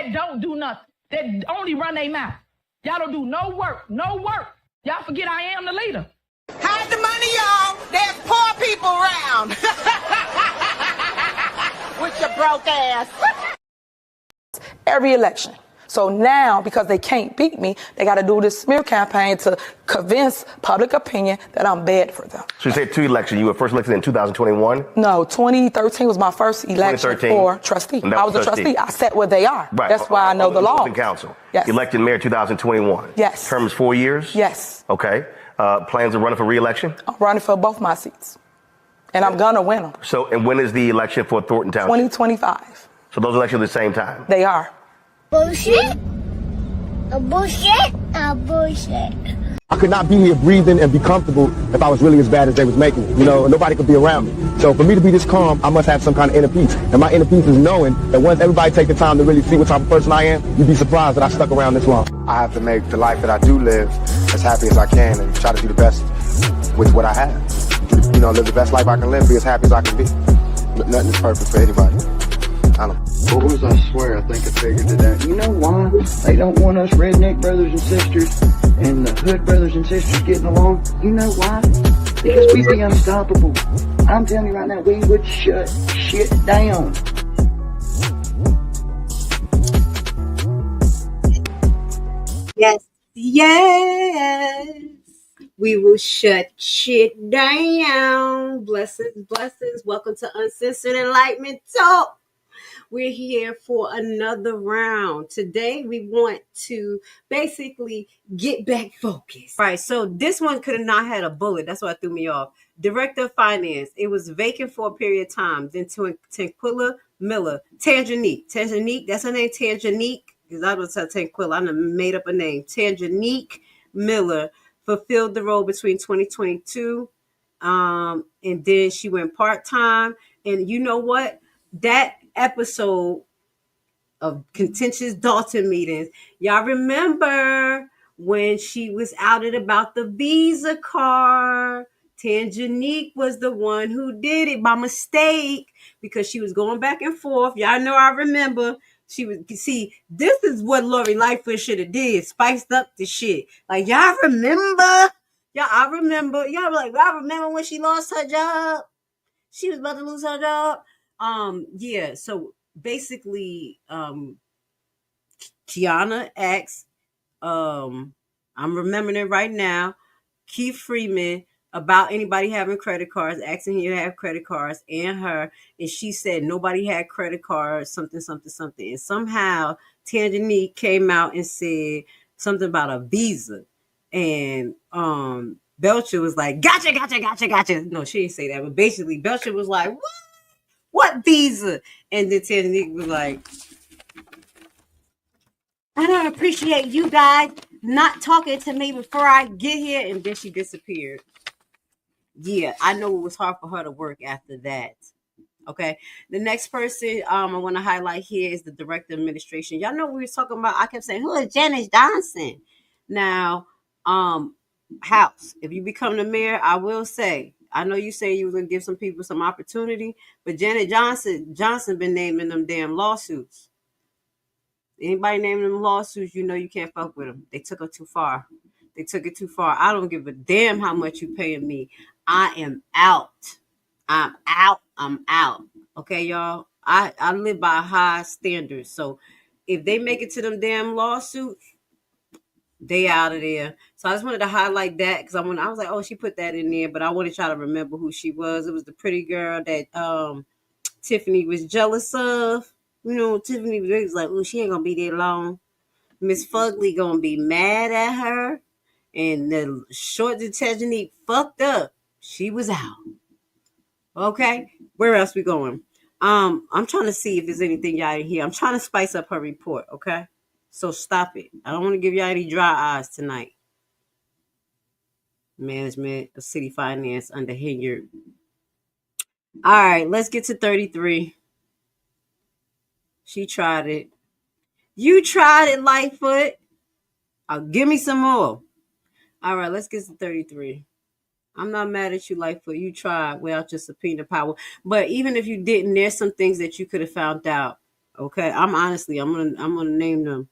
that don't do nothing, that only run their mouth. Y'all don't do no work, no work. Y'all forget I am the leader. Hide the money, y'all. There's poor people around. With your broke ass. Every election. So now, because they can't beat me, they got to do this smear campaign to convince public opinion that I'm bad for them. So you said 2 elections. You were first elected in 2021? No, 2013 was my first election for trustee. I was a trustee. I sat where they are. Right. That's why I know the law. Council. Yes. Elected mayor 2021. Yes. Terms 4 years? Yes. Okay. Plans of running for re-election? I'm running for both my seats. And I'm going to win them. So, and when is the election for Thornton Township? 2025. So those elections are at the same time? They are. Bullshit. A bullshit. A bullshit. I could not be here breathing and be comfortable if I was really as bad as they was making it. You know, nobody could be around me. So for me to be this calm, I must have some kind of inner peace. And my inner peace is knowing that once everybody take the time to really see what type of person I am, you'd be surprised that I stuck around this long. I have to make the life that I do live as happy as I can and try to do the best with what I have. You know, live the best life I can live, be as happy as I can be. Nothing is perfect for anybody. I don't know. Boys, I swear, I think I figured it out. You know why they don't want us redneck brothers and sisters and the hood brothers and sisters getting along? You know why? Because we'd be unstoppable. I'm telling you right now, we would shut shit down. Yes, yes. We will shut shit down. Blessings, blessings. Welcome to Uncensored Enlightenment Talk. We're here for another round. Today, we want to basically get back focused. Right, so this one could have not had a bullet. That's what threw me off. Director of Finance. It was vacant for a period of time. Then Tanquilla Miller. Tangenique, that's her name, Tangenique. Because I was Tanquilla. I made up a name. Tangenique Miller fulfilled the role between 2022. And then she went part-time. And you know what? That episode of contentious Dalton meetings, y'all remember when she was outed about the Visa card? Tangenique was the one who did it by mistake because she was going back and forth. Y'all know, I remember. She was, see, this is what Lori Lightfoot should have did, spiced up the shit. Like, y'all remember? I remember. Y'all were like, I remember when she lost her job. She was about to lose her job. Yeah, so basically, Kiana asks, I'm remembering it right now, Keith Freeman, about anybody having credit cards, asking you to have credit cards, and her, and she said nobody had credit cards, something. And somehow Tangenique came out and said something about a Visa. And Belcher was like, gotcha. No, she didn't say that, but basically Belcher was like, what Visa? And then Tangenique was like, I don't appreciate you guys not talking to me before I get here. And then she disappeared. Yeah, I know it was hard for her to work after that. Okay. The next person I want to highlight here is the Director of Administration. Y'all know we were talking about, I kept saying, who is Janice Johnson? Now, House, if you become the mayor, I will say, I know you say you were going to give some people some opportunity, but Janet Johnson been naming them damn lawsuits. Anybody naming them lawsuits, you know you can't fuck with them. They took it too far. I don't give a damn how much you paying me. I am out. I'm out. Okay, y'all? I live by high standards. So if they make it to them damn lawsuits, they out of there. So I just wanted to highlight that because I was like, oh, she put that in there, but I want to try to remember who she was. It was the pretty girl that Tiffany was jealous of. You know, Tiffany was like, oh, she ain't gonna be there long. Miss Fugly gonna be mad at her, and the short detachment fucked up. She was out. Okay, where else we going? I'm trying to see if there's anything y'all in here. I'm trying to spice up her report. Okay. So stop it. I don't want to give y'all any dry eyes tonight. Management of City Finance under HENYARD. All right, let's get to 33. She tried it. You tried it, Lightfoot. Give me some more. All right, let's get to 33. I'm not mad at you, Lightfoot. You tried without your subpoena power. But even if you didn't, there's some things that you could have found out. Okay, I'm gonna name them.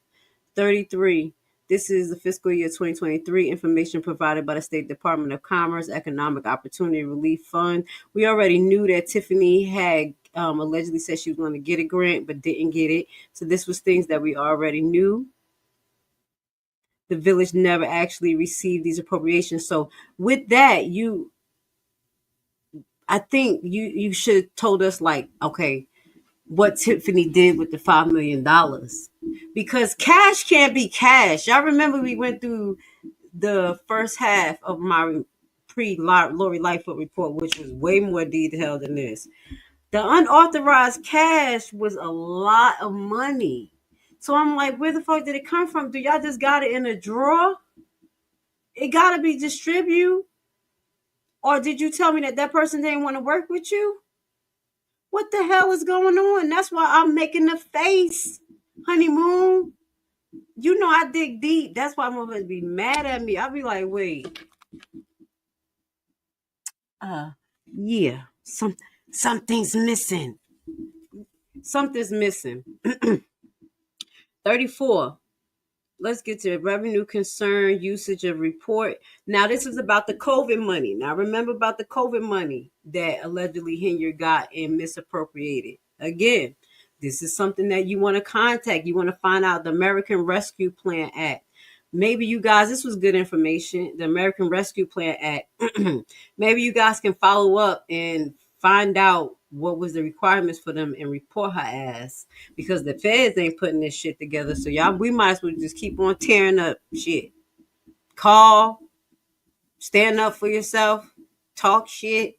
33. This is the fiscal year 2023 information provided by the State Department of Commerce Economic Opportunity Relief Fund. We already knew that Tiffany had allegedly said she was going to get a grant but didn't get it. So this was things that we already knew. The village never actually received these appropriations. So with that, I think you should have told us, like, okay, what Tiffany did with the $5 million, because cash can't be cash. Y'all remember we went through the first half of my pre-Lori Lightfoot report, which was way more detailed than this. The unauthorized cash was a lot of money. So I'm like, where the fuck did it come from? Do y'all just got it in a drawer? It got to be distributed? Or did you tell me that person didn't want to work with you? What the hell is going on? That's why I'm making the face, honeymoon. You know I dig deep. That's why I'm gonna be mad at me. I'll be like, wait. Yeah. Something's missing. Something's missing. 34. Let's get to it. Revenue concern, usage of report. Now, this is about the COVID money. Now, remember about the COVID money that allegedly HENYARD got and misappropriated. Again, this is something that you want to contact. You want to find out the American Rescue Plan Act. Maybe you guys, this was good information. The American Rescue Plan Act. Maybe you guys can follow up and find out what was the requirements for them and report her ass, because the feds ain't putting this shit together. So y'all, we might as well just keep on tearing up shit. Call, stand up for yourself, talk shit.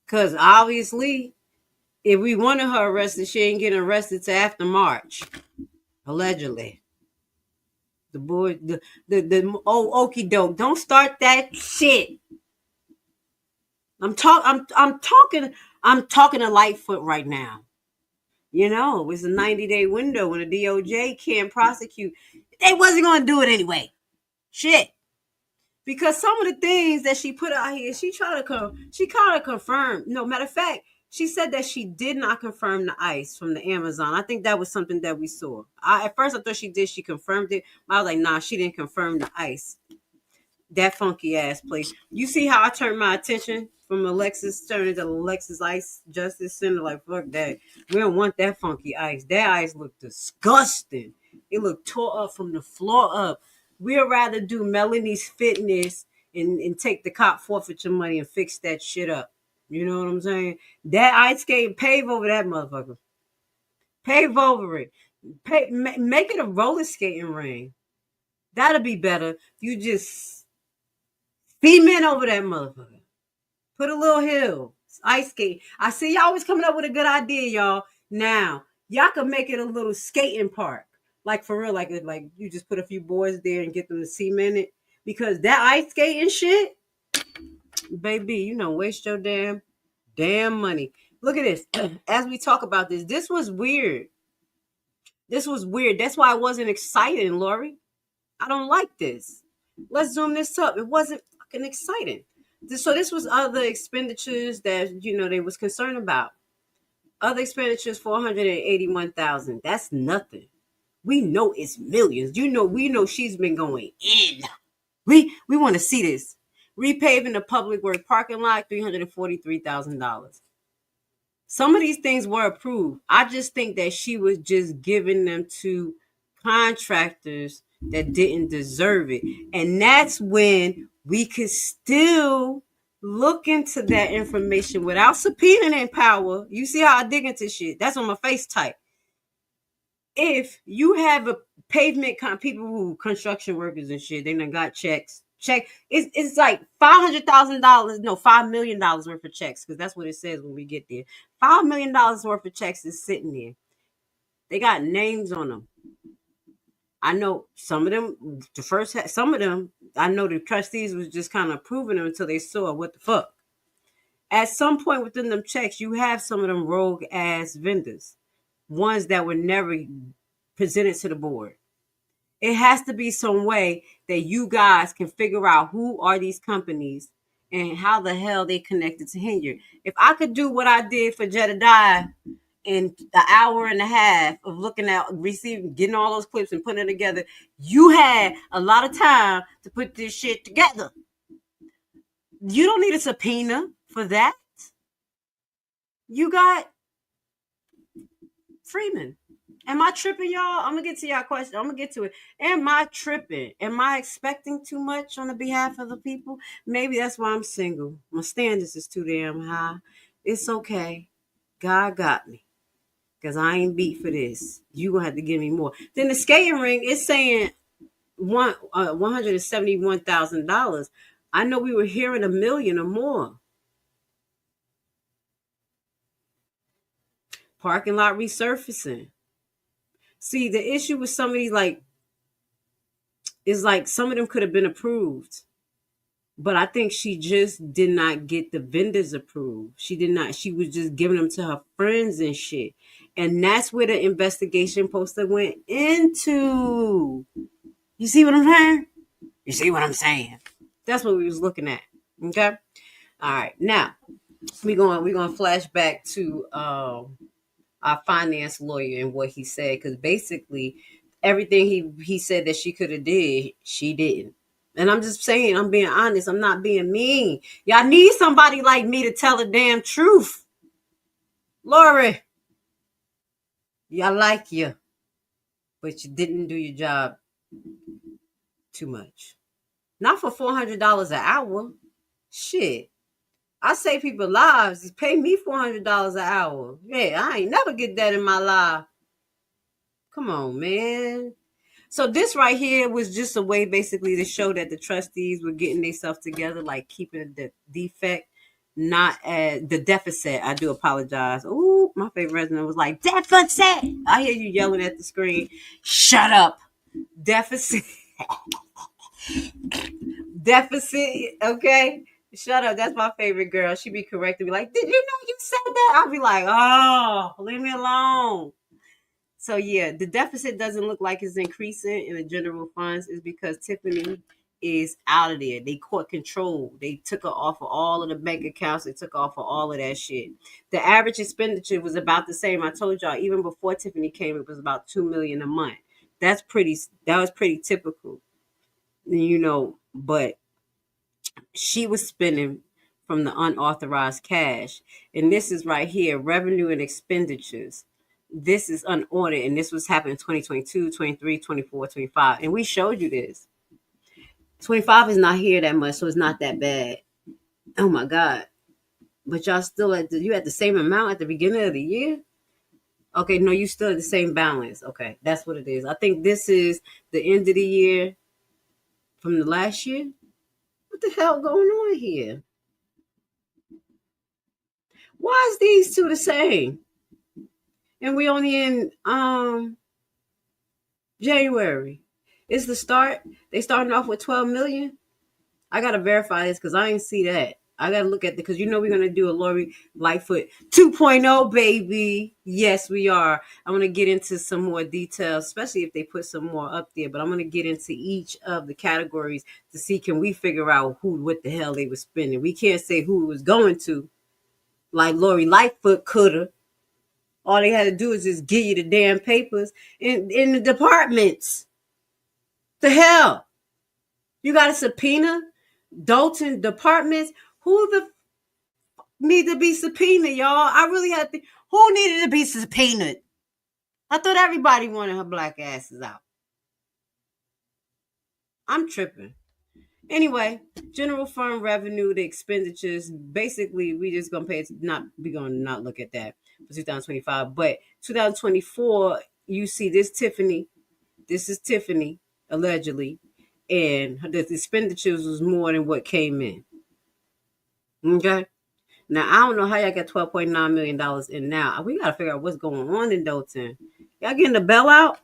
Because obviously, if we wanted her arrested, she ain't getting arrested till after March. Allegedly. The boy, the old okie doke. Don't start that shit. I'm talking to Lightfoot right now. You know, it's a 90-day window when the DOJ can't prosecute. They wasn't going to do it anyway. Shit. Because some of the things that she put out here, she kind of confirmed. No, matter of fact, she said that she did not confirm the ICE from the Amazon. I think that was something that we saw. At first, I thought she did. She confirmed it. I was like, nah, she didn't confirm the ICE. That funky ass place. You see how I turned my attention from Alexis, turning to Alexis ICE Justice Center? Like, fuck that. We don't want that funky ICE. That ICE looked disgusting. It looked tore up from the floor up. We'd rather do Melanie's Fitness and take the cop forfeiture money and fix that shit up. You know what I'm saying? That ice skate, pave over that motherfucker. Pave over it. Make it a roller skating ring. That'll be better. You just cement over that motherfucker. Put a little hill. Ice skate. I see y'all always coming up with a good idea, y'all. Now, y'all could make it a little skating park. Like, for real, like you just put a few boys there and get them to cement it. Because that ice skating shit, baby, you know, waste your damn money. Look at this. As we talk about this was weird. This was weird. That's why it wasn't exciting, Lori. I don't like this. Let's zoom this up. It wasn't fucking exciting. So this was other expenditures that, you know, they was concerned about. Other expenditures, $481,000. That's nothing. We know it's millions. We know she's been going in. We want to see this. Repaving the public work parking lot, $343,000. Some of these things were approved. I just think that she was just giving them to contractors that didn't deserve it. And that's when we could still look into that information without subpoenaing power. You see how I dig into shit? That's on my face type. If you have a pavement people who construction workers and shit, they done got checks. It's like $500,000, no, $5 million worth of checks, because that's what it says when we get there. $5 million worth of checks is sitting there. They got names on them. I know some of them, I know the trustees was just kind of approving them until they saw what the fuck. At some point within them checks, you have some of them rogue ass vendors, ones that were never presented to the board. It has to be some way that you guys can figure out who are these companies and how the hell they connected to HENYARD. If I could do what I did for Jedediah in the hour and a half of looking at receiving, getting all those clips and putting it together, you had a lot of time to put this shit together. You don't need a subpoena for that. You got Freeman. Am I tripping, y'all? I'm gonna get to y'all question. I'm gonna get to it. Am I tripping? Am I expecting too much on the behalf of the people? Maybe that's why I'm single. My standards is too damn high. It's okay. God got me. Because I ain't beat for this. You gonna have to give me more. Then the skating ring is saying $171,000. I know we were hearing $1 million or more. Parking lot resurfacing. See, the issue with some of these, is some of them could have been approved. But I think she just did not get the vendors approved. She did not. She was just giving them to her friends and shit. And that's where the investigation poster went into. You see what I'm saying? You see what I'm saying? That's what we was looking at. Okay? All right. Now, we're going to flash back to our finance lawyer and what he said. Because basically, everything he said that she could have did, she didn't. And I'm just saying, I'm being honest. I'm not being mean. Y'all need somebody like me to tell the damn truth. Lori, y'all like you, but you didn't do your job too much. Not for $400 an hour. Shit. I save people lives. Pay me $400 an hour. Yeah, I ain't never get that in my life. Come on, man. So this right here was just a way basically to show that the trustees were getting themselves together, like keeping the defect, not as the deficit. I do apologize. Ooh, my favorite resident was like, deficit. I hear you yelling at the screen. Shut up. Deficit. Deficit, okay? Shut up. That's my favorite girl. She be correcting me like, did you know you said that? I'll be like, oh, leave me alone. So yeah, the deficit doesn't look like it's increasing in the general funds is because Tiffany is out of there. They caught control. They took her off of all of the bank accounts. They took off of all of that shit. The average expenditure was about the same. I told y'all, even before Tiffany came, it was about $2 million a month. That was pretty typical, but she was spending from the unauthorized cash. And this is right here, revenue and expenditures. This is unaudited, and this was happening in 2022, 23, 24, 25. And we showed you this. 25 is not here that much, so it's not that bad. Oh, my God. But y'all still you at the same amount at the beginning of the year? Okay, no, you still at the same balance. Okay, that's what it is. I think this is the end of the year from the last year. What the hell going on here? Why is these two the same? And we only in January. It's the start. They starting off with 12 million. I gotta verify this because I ain't see that. I gotta look at because we're gonna do a Lori Lightfoot 2.0, baby. Yes, we are. I'm gonna get into some more details, especially if they put some more up there. But I'm gonna get into each of the categories to see can we figure out what the hell they were spending. We can't say who it was going to, like Lori Lightfoot coulda. All they had to do is just give you the damn papers in the departments. The hell? You got a subpoena? Dalton departments? Who the need to be subpoenaed, y'all? I really had to. Who needed to be subpoenaed? I thought everybody wanted her black asses out. I'm tripping. Anyway, general fund revenue, the expenditures. Basically, we just gonna not look at that for 2025. But 2024, you see this Tiffany. This is Tiffany allegedly, and the expenditures was more than what came in. Okay. Now I don't know how y'all got $12.9 million in now. We gotta figure out what's going on in Dalton. Y'all getting the bell out?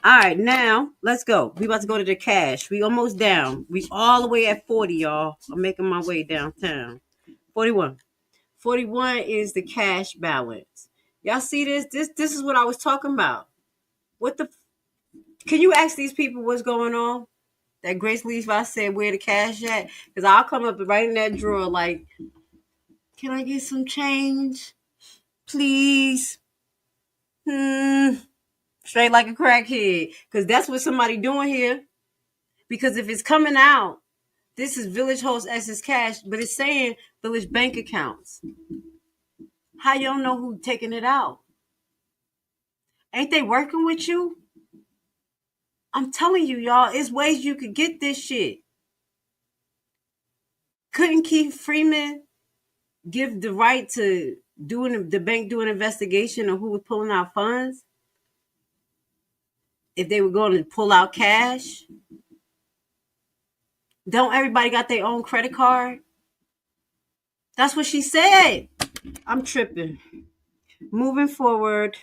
All right, now let's go. We about to go to the cash. We almost down. We all the way at 40, y'all. I'm making my way downtown. 41. 41 is the cash balance. Y'all see this? This is what I was talking about. Can you ask these people what's going on? That Grace Levi said where the cash at? Because I'll come up right in that drawer like, can I get some change? Please. Straight like a crackhead. Because that's what somebody doing here. Because if it's coming out, this is Village Host excess cash, but it's saying Village bank accounts. How you don't know who taking it out? Ain't they working with you? I'm telling you, y'all, it's ways you could get this shit. Couldn't Keith Freeman give the right to the bank do an investigation of who was pulling out funds? If they were going to pull out cash? Don't everybody got their own credit card? That's what she said. I'm tripping. Moving forward.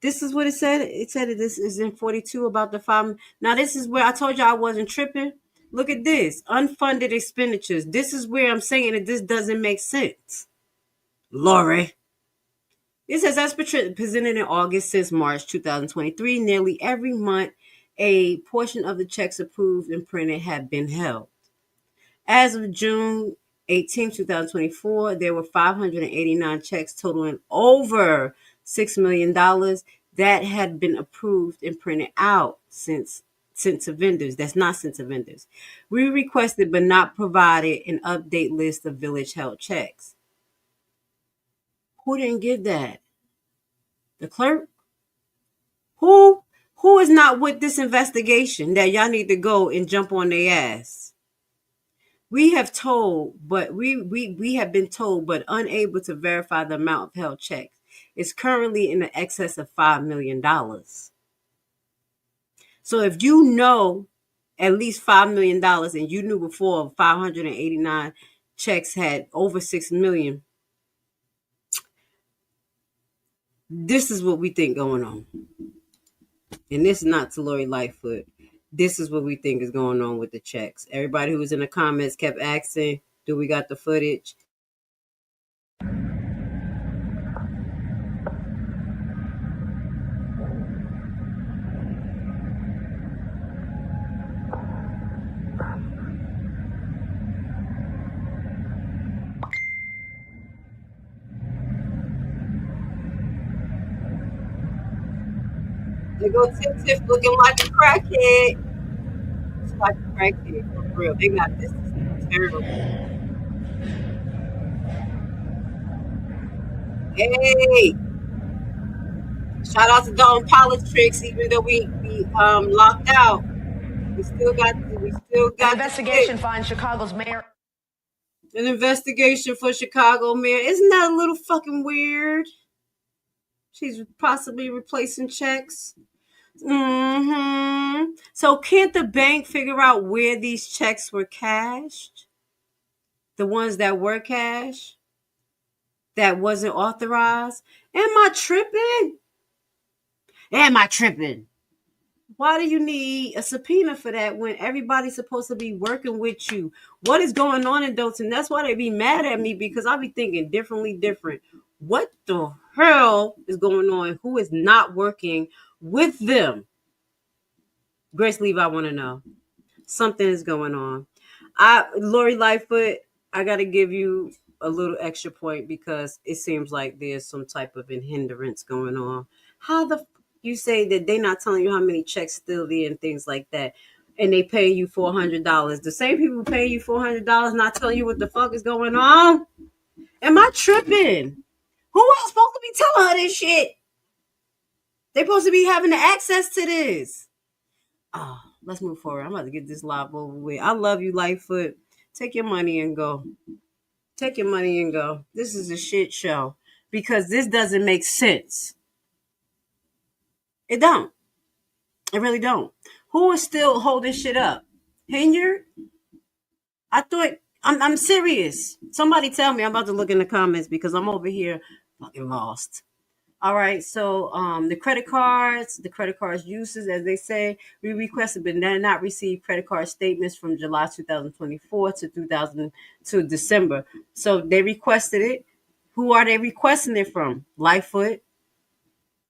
This is what it said. It said that this is in 42 about the 5. Now, this is where I told you I wasn't tripping. Look at this. Unfunded expenditures. This is where I'm saying that this doesn't make sense. Lori. It says, as presented in August since March 2023, nearly every month, a portion of the checks approved and printed have been held. As of June 18, 2024, there were 589 checks totaling over $6 million that had been approved and printed out since sent to vendors. That's not sent to vendors. We requested but not provided an update list of village held checks. Who didn't get that? The clerk? Who is not with this investigation that y'all need to go and jump on their ass? We have told, but we have been told, but unable to verify the amount of held checks. It's currently in the excess of $5 million. So if you know at least $5 million and you knew before 589 checks had over $6 million, this is what we think going on. And this is not to Lori Lightfoot. This is what we think is going on with the checks. Everybody who was in the comments kept asking, do we got the footage? They go Tiff looking like a crackhead. It's like a crackhead, for real. They got this. This is terrible. Hey, shout out to Dalton Politics. Even though we locked out, we still got An investigation finds Chicago's mayor. An investigation for Chicago mayor. Isn't that a little fucking weird? She's possibly replacing checks. So can't the bank figure out where these checks were cashed? The ones that were cashed? That wasn't authorized? Am I tripping? Why do you need a subpoena for that when everybody's supposed to be working with you? What is going on in Dalton? That's why they be mad at me, because I be thinking different. What the hell is going on? Who is not working with them? Grace Leave, I want to know. Something is going on. Lori Lightfoot, I got to give you a little extra point because it seems like there's some type of hindrance going on. How the you say that they're not telling you how many checks still there and things like that, and they pay you $400? The same people paying you $400 not telling you what the fuck is going on? Am I tripping? Who else supposed to be telling her this shit? They supposed to be having the access to this. Oh, let's move forward. I'm about to get this live over with. I love you, Lightfoot. Take your money and go. This is a shit show because this doesn't make sense. It don't. It really don't. Who is still holding shit up? HENYARD? I thought, I'm serious. Somebody tell me. I'm about to look in the comments because I'm over here fucking lost. All right, so the credit cards uses, as they say, we requested but did not receive credit card statements from July 2024 to December. So they requested it. Who are they requesting it from? Lightfoot.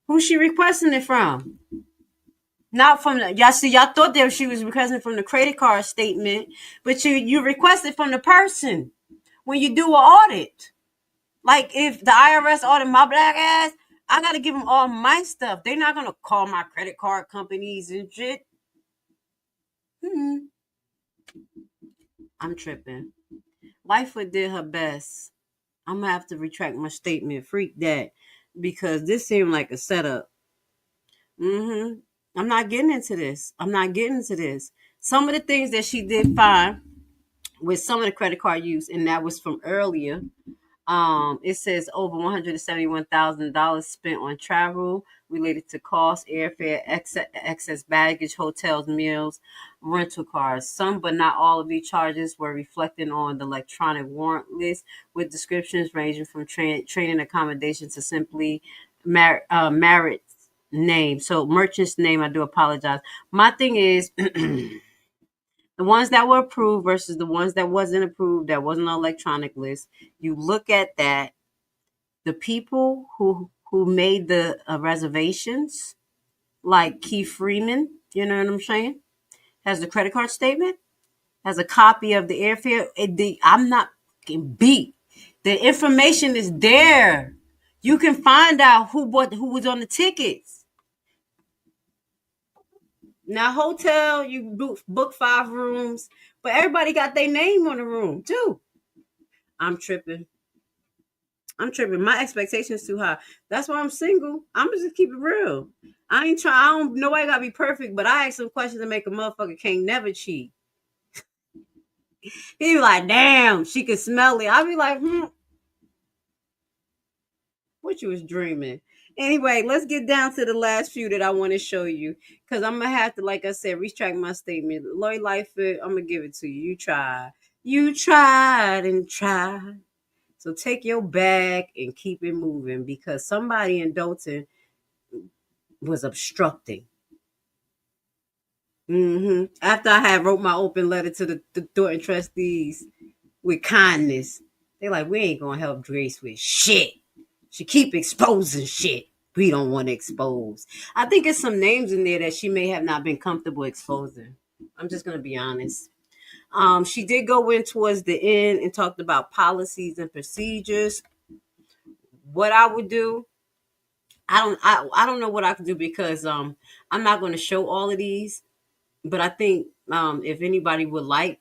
Who's she requesting it from? Not from y'all. See, y'all thought that she was requesting from the credit card statement, but you requested from the person when you do an audit. Like if the IRS audit my black ass, I got to give them all my stuff. They're not going to call my credit card companies and shit. I'm tripping. Lightfoot did her best. I'm going to have to retract my statement. Freak that. Because this seemed like a setup. I'm not getting into this. Some of the things that she did fine with some of the credit card use, and that was from earlier. It says over $171,000 spent on travel related to costs, airfare, excess baggage, hotels, meals, rental cars. Some but not all of these charges were reflected on the electronic warrant list, with descriptions ranging from training accommodation to simply merit's name. So merchant's name, I do apologize. My thing is the ones that were approved versus the ones that wasn't approved, that wasn't on electronic list. You look at that, the people who made the reservations, like Keith Freeman, you know what I'm saying, has the credit card statement, has a copy of the airfare. I'm not beat. The information is there. You can find out who was on the tickets. Now, hotel, you book 5 rooms, but everybody got their name on the room too. I'm tripping. My expectations too high. That's why I'm single. I'm just keep it real. Nobody gotta be perfect, but I ask some questions to make a motherfucker can't never cheat. He be like, damn, she can smell it. I be like, what you was dreaming? Anyway, let's get down to the last few that I want to show you, because I'm going to have to, like I said, retract my statement. Lori Lightfoot, I'm going to give it to you. You tried and tried. So take your bag and keep it moving, because somebody in Dalton was obstructing. After I had wrote my open letter to the Dalton trustees with kindness, they like, we ain't going to help Grace with shit. She keep exposing shit we don't want to expose. I think it's some names in there that she may have not been comfortable exposing. I'm just going to be honest. She did go in towards the end and talked about policies and procedures. What I would do, I don't know what I could do, because I'm not going to show all of these. But I think if anybody would like,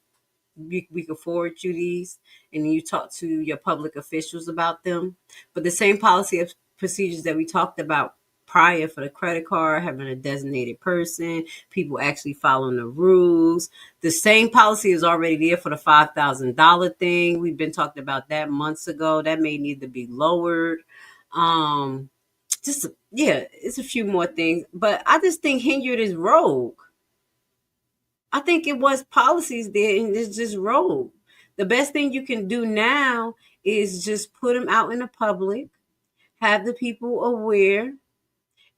we could forward you these, and you talk to your public officials about them. But the same policy of procedures that we talked about prior for the credit card, having a designated person, people actually following the rules. The same policy is already there for the $5,000 thing. We've been talking about that months ago. That may need to be lowered. It's a few more things, but I just think HENYARD is rogue. I think it was policies there, and it's just rogue. The best thing you can do now is just put them out in the public, have the people aware,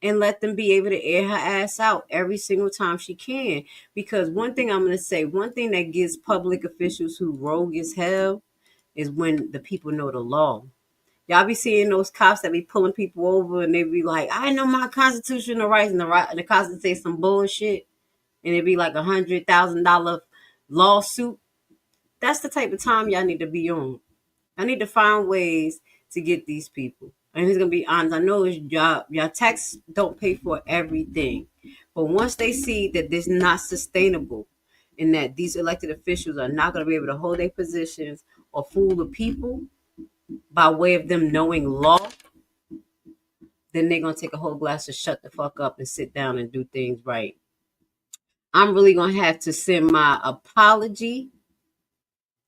and let them be able to air her ass out every single time she can. Because one thing I'm going to say, one thing that gives public officials who rogue as hell is when the people know the law. Y'all be seeing those cops that be pulling people over, and they be like, I know my constitutional rights, and the cops would say some bullshit, and it'd be like $100,000 lawsuit. That's the type of time y'all need to be on. I need to find ways to get these people. And it's going to be honest. I know your tax don't pay for everything. But once they see that this is not sustainable, and that these elected officials are not going to be able to hold their positions or fool the people by way of them knowing law, then they're going to take a whole glass of shut the fuck up and sit down and do things right. I'm really going to have to send my apology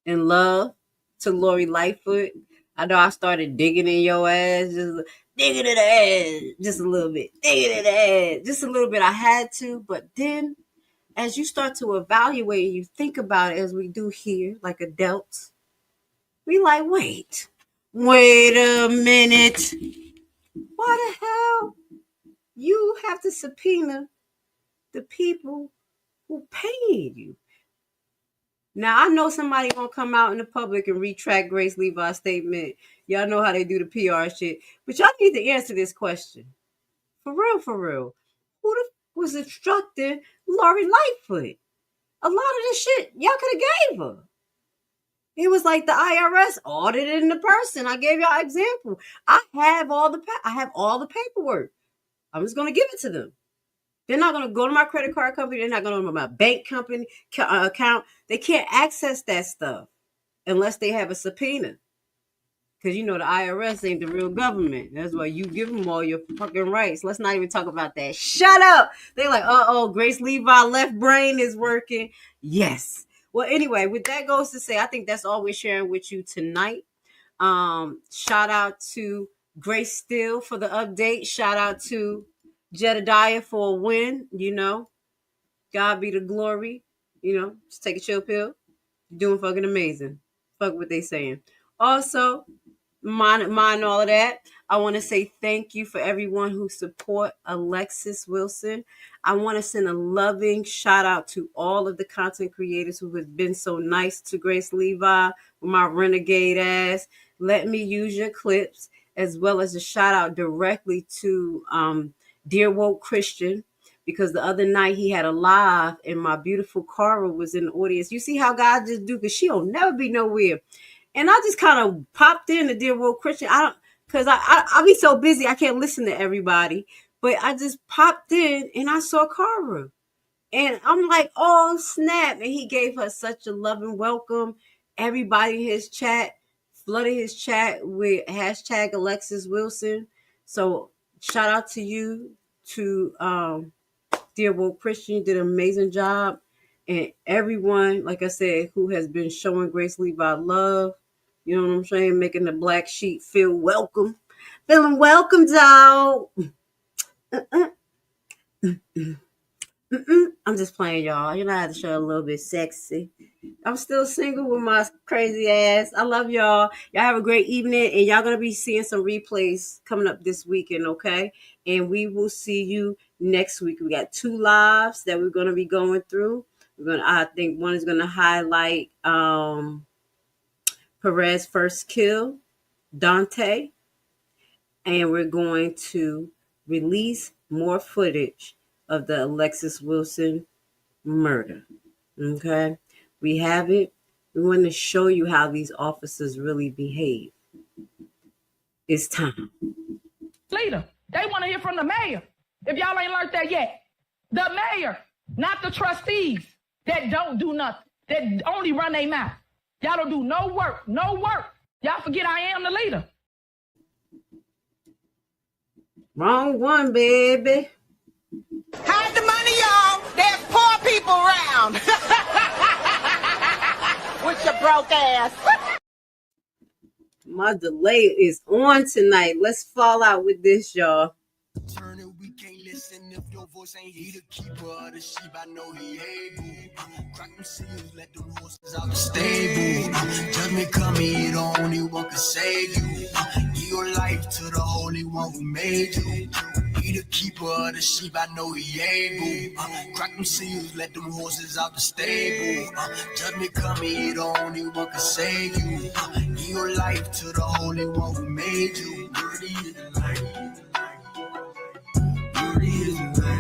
and love to Lori Lightfoot. I know I started digging in your ass, just digging in the ass, just a little bit, digging in the ass, just a little bit. I had to, but then as you start to evaluate, you think about it, as we do here, like adults, we like, wait a minute. Why the hell you have to subpoena the people who paid you? Now, I know somebody gonna come out in the public and retract Grace Levi's statement. Y'all know how they do the PR shit. But y'all need to answer this question. For real. Who was instructing Lori Lightfoot? A lot of this shit y'all could have gave her. It was like the IRS audited the person. I gave y'all an example. I have all the paperwork. I'm just going to give it to them. They're not going to go to my credit card company. They're not going to go to my bank company account. They can't access that stuff unless they have a subpoena. Because, the IRS ain't the real government. That's why you give them all your fucking rights. Let's not even talk about that. Shut up. They're like, Grace Levi left brain is working. Yes. Well, anyway, with that goes to say, I think that's all we're sharing with you tonight. Shout out to Grace Steele for the update. Shout out to Jedediah for a win. God be the glory. Just take a chill pill. You're doing fucking amazing. Fuck what they saying. Also, mind all of that. I want to say thank you for everyone who support Alexis Wilson. I want to send a loving shout out to all of the content creators who have been so nice to Grace Levi with my renegade ass. Let me use your clips, as well as a shout out directly to Dear Woke Christian, because the other night he had a live and my beautiful Cara was in the audience. You see how God just do, because she'll never be nowhere. And I just kind of popped in to Dear World Christian. Because I'll be so busy, I can't listen to everybody. But I just popped in and I saw Cara. And I'm like, oh, snap. And he gave her such a loving welcome. Everybody in his chat, flooded his chat with hashtag Alexis Wilson. So shout out to you, to Dear World Christian. You did an amazing job. And everyone, like I said, who has been showing Grace Levi love. You know what I'm saying? Making the black sheep feel welcome. Feeling welcome, dog. I'm just playing, y'all. I have to show a little bit sexy. I'm still single with my crazy ass. I love y'all. Y'all have a great evening. And y'all going to be seeing some replays coming up this weekend, okay? And we will see you next week. We got 2 lives that we're going to be going through. I think one is going to highlight Perez first kill, Dante, and we're going to release more footage of the Alexis Wilson murder. Okay, we have it. We want to show you how these officers really behave. It's time. Leader, they want to hear from the mayor. If y'all ain't learned that yet, the mayor, not the trustees that don't do nothing, that only run their mouth. Y'all don't do no work. Y'all forget I am the leader. Wrong one, baby. Hide the money, y'all. There's poor people around. With your broke ass. My delay is on tonight. Let's fall out with this, y'all. Turn it, we can't listen if your voice ain't he the keeper of the sheep. I know he able. Crack them seals, let them horses out the stable. Judgment coming, he the only one can save you. Give your life to the Holy One who made you. He the keeper of the sheep, I know he able. Crack them seals, let them horses out the stable. Judgment coming, he the only one can save you. Give your life to the Holy One who made you. Worthy is the light. Worthy is the light.